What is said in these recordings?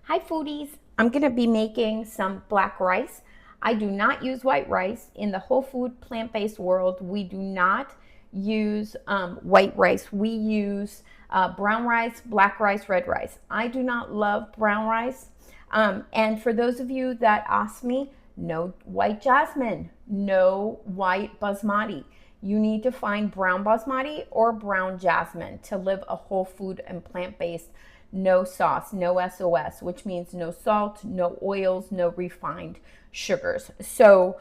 Hi foodies, I'm going to be making some black rice. I do not use white rice. In the whole food plant-based world, we do not use white rice. We use brown rice, black rice, red rice. I do not love brown rice. And for those of you that ask me, no white jasmine, no white basmati. You need to find brown basmati or brown jasmine to live a whole food and plant-based, no sauce, no SOS, which means no salt, no oils, no refined sugars. So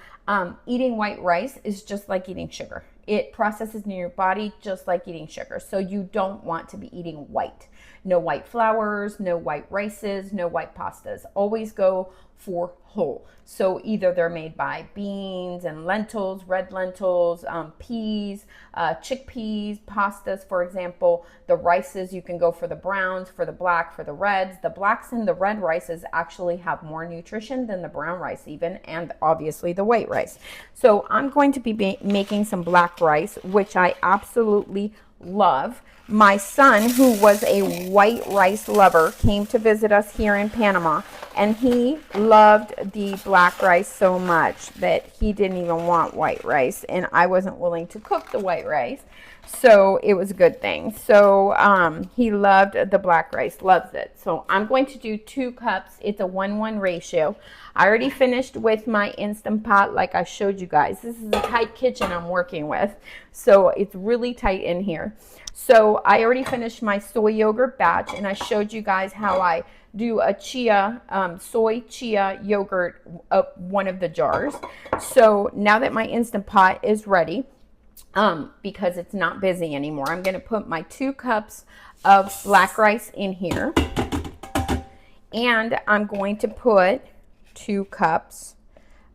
eating white rice is just like eating sugar. It processes in your body just like eating sugar. So you don't want to be eating white. No white flours, no white rices, no white pastas. Always go for whole. So either they're made by beans and lentils, red lentils, peas, chickpeas, pastas, for example. The rices, you can go for the browns, for the black, for the reds. The blacks and the red rices actually have more nutrition than the brown rice even, and obviously the white rice. So I'm going to be making some black rice, which I absolutely love. My son, who was a white rice lover, came to visit us here in Panama, and he loved the black rice so much that he didn't even want white rice, and I wasn't willing to cook the white rice, so it was a good thing. So he loved the black rice, loves it. So I'm going to do 2 cups. It's a 1:1 ratio. I already finished with my Instant Pot like I showed you guys. This is a tight kitchen I'm working with, so it's really tight in here. So I already finished my soy yogurt batch, and I showed you guys how I do a soy chia yogurt, one of the jars. So now that my Instant Pot is ready, because it's not busy anymore, I'm going to put my 2 cups of black rice in here, and I'm going to put 2 cups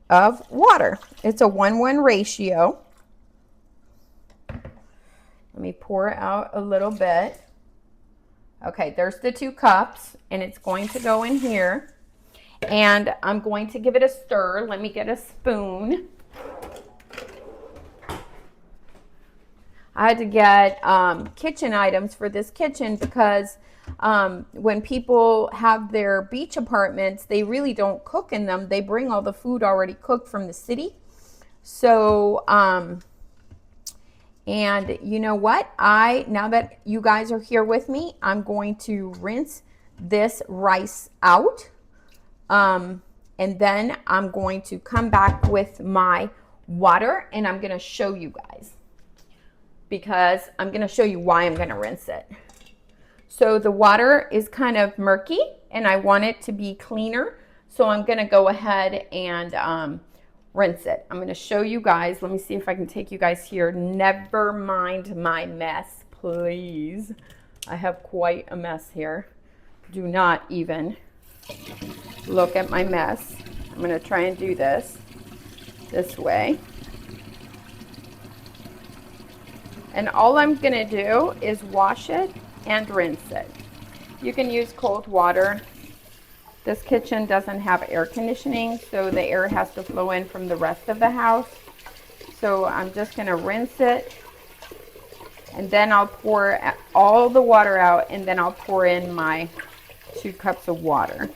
of water. It's a 1:1 ratio. Let me pour out a little bit. Okay, there's the 2 cups, and it's going to go in here. And I'm going to give it a stir. Let me get a spoon. I had to get kitchen items for this kitchen because when people have their beach apartments, they really don't cook in them. They bring all the food already cooked from the city. So, and you know what? Now that you guys are here with me, I'm going to rinse this rice out. And then I'm going to come back with my water, and I'm going to show you guys, because I'm going to show you why I'm going to rinse it. So the water is kind of murky, and I want it to be cleaner. So I'm going to go ahead and rinse it. I'm going to show you guys. Let me see if I can take you guys here. Never mind my mess, please. I have quite a mess here. Do not even look at my mess. I'm going to try and do this way. And all I'm going to do is wash it and rinse it. You can use cold water. This kitchen doesn't have air conditioning, so the air has to flow in from the rest of the house. So I'm just going to rinse it, and then I'll pour all the water out, and then I'll pour in my 2 cups of water.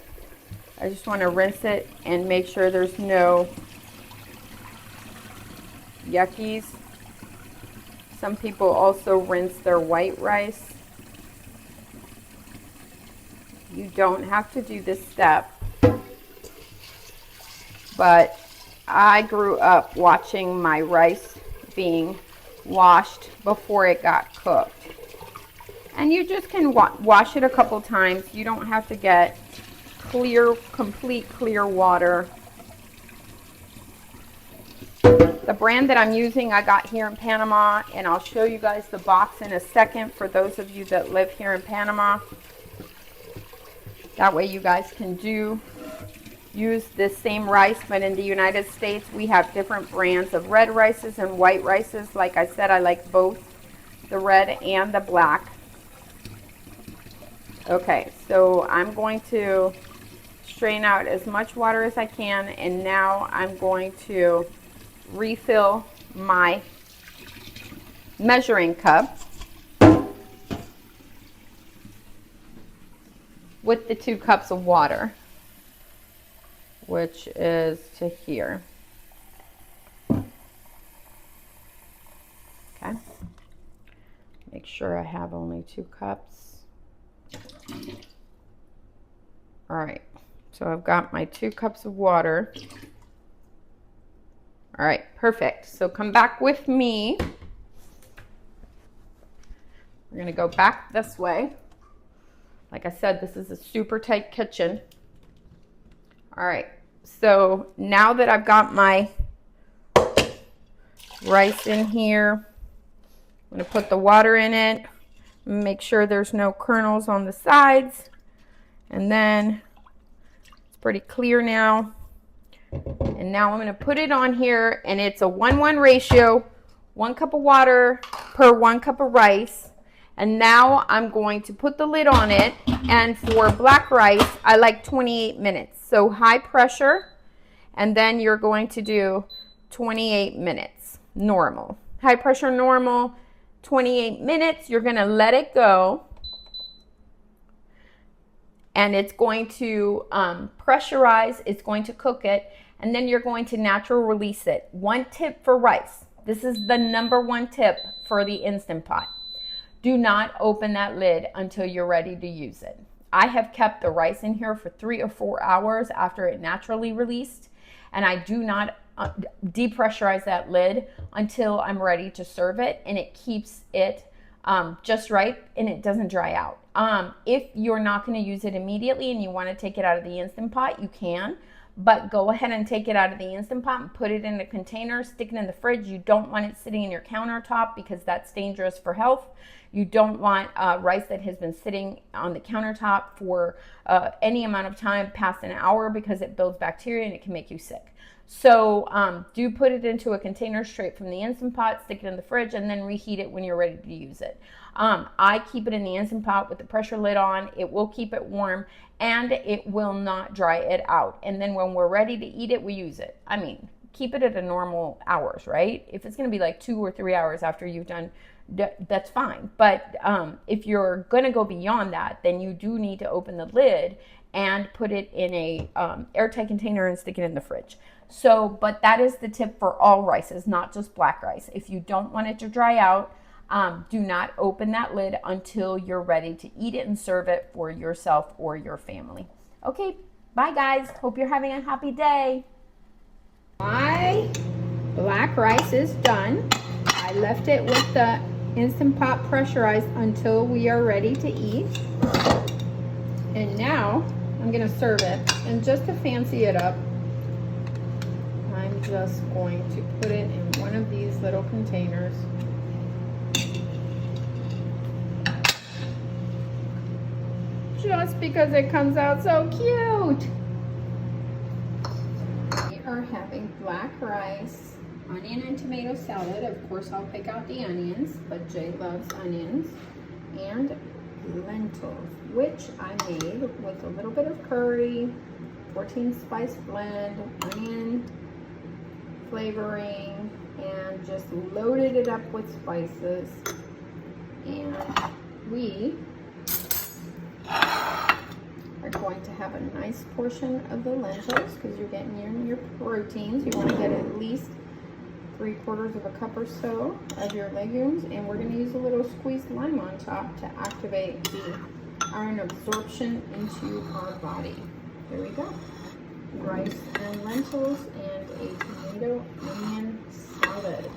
I just want to rinse it and make sure there's no yuckies. Some people also rinse their white rice. You don't have to do this step, but I grew up watching my rice being washed before it got cooked. And you just can wash it a couple times. You don't have to get complete clear water. The brand that I'm using I got here in Panama, and I'll show you guys the box in a second for those of you that live here in Panama. That way you guys can use this same rice, but in the United States we have different brands of red rices and white rices. Like I said, I like both the red and the black. Okay, so I'm going to strain out as much water as I can, and now I'm going to refill my measuring cup with the 2 cups of water, which is to here. Okay. Make sure I have only 2 cups. All right. So I've got my 2 cups of water. All right, perfect. So come back with me. We're gonna go back this way. Like I said, this is a super tight kitchen. All right, so now that I've got my rice in here, I'm gonna put the water in it, make sure there's no kernels on the sides, and then it's pretty clear now. And now I'm going to put it on here, and it's a 1:1 ratio, 1 cup of water per 1 cup of rice. And now I'm going to put the lid on it, and for black rice, I like 28 minutes. So high pressure, and then you're going to do 28 minutes, normal. High pressure, normal, 28 minutes. You're going to let it go. And it's going to pressurize, it's going to cook it, and then you're going to natural release it. 1 tip for rice. This is the #1 tip for the Instant Pot. Do not open that lid until you're ready to use it. I have kept the rice in here for 3 or 4 hours after it naturally released, and I do not depressurize that lid until I'm ready to serve it, and it keeps it just right, and it doesn't dry out. If you're not going to use it immediately and you want to take it out of the Instant Pot, you can, but go ahead and take it out of the Instant Pot and put it in a container, stick it in the fridge. You don't want it sitting in your countertop because that's dangerous for health. You don't want rice that has been sitting on the countertop for any amount of time past an hour because it builds bacteria and it can make you sick. So do put it into a container straight from the Instant Pot, stick it in the fridge, and then reheat it when you're ready to use it. I keep it in the Instant Pot with the pressure lid on. It will keep it warm, and it will not dry it out. And then when we're ready to eat it, we use it. I mean, keep it at a normal hours, right? If it's going to be like 2 or 3 hours after you've done, that's fine. But if you're going to go beyond that, then you do need to open the lid and put it in a airtight container and stick it in the fridge. So, but that is the tip for all rices, not just black rice. If you don't want it to dry out, do not open that lid until you're ready to eat it and serve it for yourself or your family. Okay, bye guys. Hope you're having a happy day. My black rice is done. I left it with the Instant Pot pressurized until we are ready to eat. And now I'm going to serve it. And just to fancy it up, I'm just going to put it in one of these little containers. Just because it comes out so cute. We are having black rice, onion and tomato salad. Of course, I'll pick out the onions, but Jay loves onions. And lentils, which I made with a little bit of curry, 14 spice blend, onion flavoring, and just loaded it up with spices. And we are going to have a nice portion of the lentils because you're getting your proteins. You want to get at least 3/4 of a cup or so of your legumes, and we're going to use a little squeezed lime on top to activate the iron absorption into our body. There we go. Rice and lentils and a tomato onion salad.